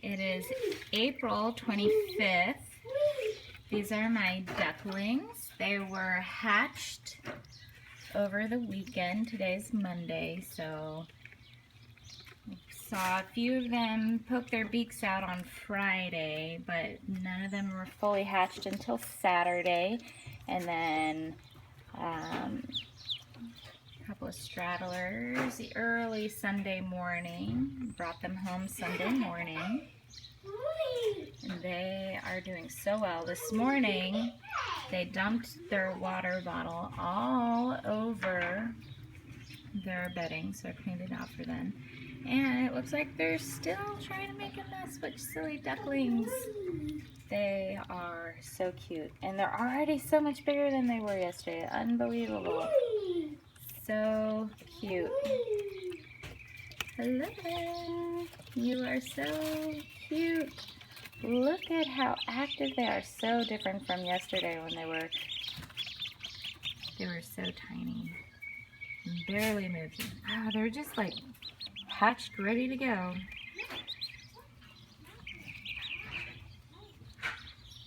It is April 25th. These are my ducklings. They were hatched over the weekend. Today's Monday, so saw a few of them poke their beaks out on Friday, but none of them were fully hatched until Saturday. And then a couple of straddlers the early Sunday morning. Brought them home Sunday morning. And they are doing so well. This morning, they dumped their water bottle all over their bedding, so I cleaned it out for them. And it looks like they're still trying to make a mess, which silly ducklings. They are so cute. And they're already so much bigger than they were yesterday. Unbelievable. So cute. Hello. You are so cute. Look at how active they are. So different from yesterday when they were so tiny and barely moving. Oh, they're just like hatched, ready to go.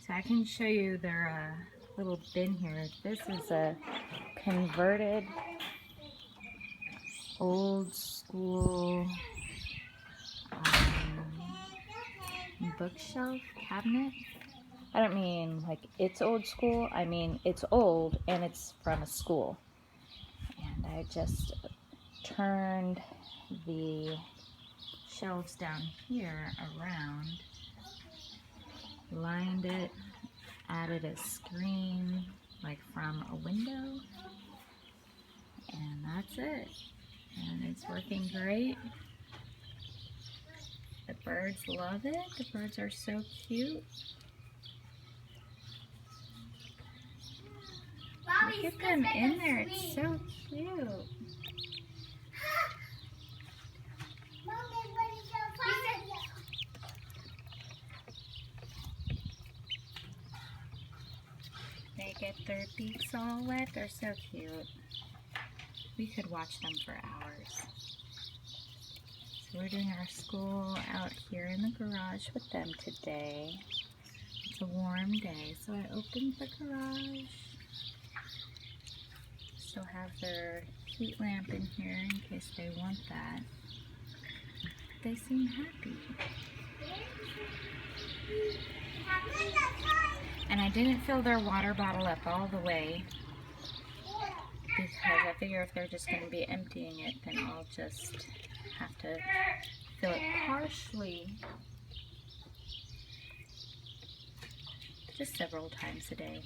So I can show you their little bin here. This is a converted old school bookshelf cabinet. I don't mean like it's old school, I mean it's old and it's from a school. And I just turned the shelves down here around, lined it, added a screen like from a window, and that's it. And it's working great. The birds love it. The birds are so cute. Look at them in there. It's so cute. They get their beaks all wet. They're so cute. We could watch them for hours. So we're doing our school out here in the garage with them today. It's a warm day, so I opened the garage. Still have their heat lamp in here in case they want that. They seem happy. And I didn't fill their water bottle up all the way because I figure if they're just going to be emptying it, then I'll just have to fill it partially, just several times a day.